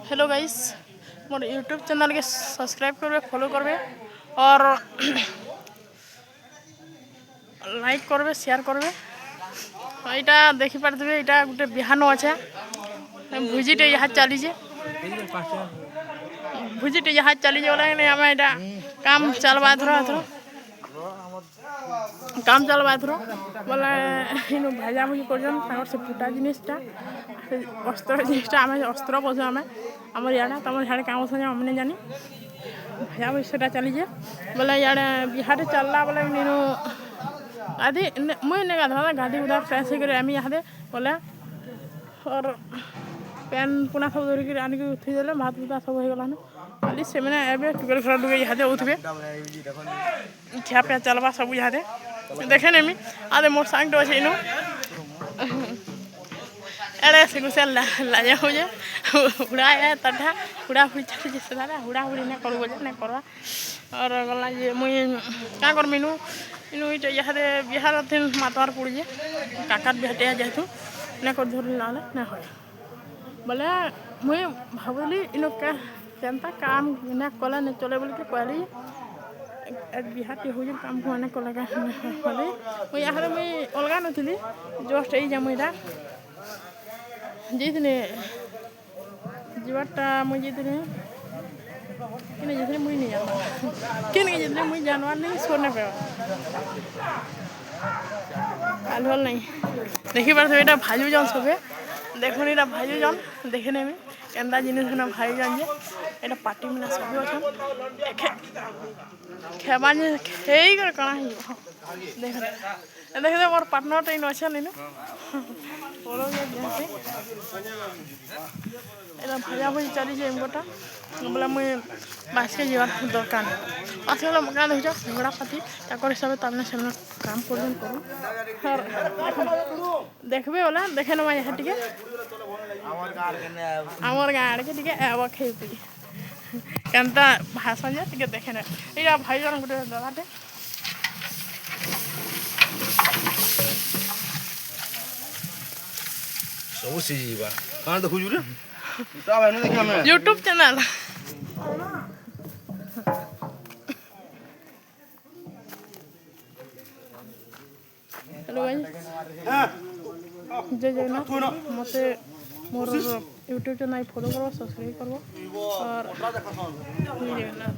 Hello guys, मोर YouTube channel के subscribe करबे, follow करबे और लाइक करबे, शेयर करबे। यहाँ देखी पारे यहाँ गोटे बिहान अच्छे भुजिटे यहाँ चली भुजिटे यहाँ चली आम यहाँ काम चलवा एथर काम चलवा एथर बोले इन भाजा भुजी कर से फुटा जिनिसटा अस्त्र जिनिसटा आम अस्त्र बोझ आम आम इे तुम इे काम हमने जानी भाजा भुजी से चलीजे बोले इे बिहार चलला बोले नीनु गाधी मुझे नहीं गाधा गाधी उधा फ्रेश होकर आम यहाँ बोले और पेन पुना सब धरिक आनिक उठीदे भात भुता सब हो गलान खाली से मैंने टुकेल घर डुके यहाँ उठबे खिया पिया चलवा सब यहाँ देखे नेमी आदे मोर सांग तो अच्छे इनो एड़े से गुस्सा लाजा मुझे हुड़ा है तथा हुड़ा हुड़ी चली जैसे दादा हुड़ा हुड़ी नहीं करूँ बोले नहीं करवा और गला ये मुझे क्या कर मीनू इनू इटे यहाँ बिहार दिन मातवार पड़ी काकार बिहाटे जेहेतु नहीं कर धर ना नहीं हो बोले मुझे भावली इन केनता काम ना कला नहीं चले बोल के कहली बिहार हो काम को मैंने कला मुझे यहाँ मुझे अलग नी जस्ट ये मुझा जीतने जीवाटा मुझे जीतने कि जीतने मुझे नहीं जाना कि जीतने मुझे जानवर नहीं सोने पे आलू नहीं देखी पारे ये भाजू जान सबे देखो ये भाजू जान देखे नहीं केन्दा जिनिस भाजू जान जे ये पार्टी में सब अच्छा खेबा खेई कर कଣା देख देखे मोर पार्टनर ट्रेन अच्छा नहीं ये भाजा भुजी चली गोटा बोले मुझे बास के जीवार दरकार बास गला क्या देखो झगड़ा पाती हिसाब से काम कर देखबे बोला देखे ना यहाँ टे आमर गाँव के टे एवं खेपी केनता भाषण जे टे देखे ना ये भाई जन गोटे दादाटे सब सीझा कहाँ देखु रे यूट्यूब चैनल हेलो जय जगन्नाथ मत मोर यूट्यूब चैनल फॉलो करो, सब्सक्राइब करो और जय जगन्नाथ।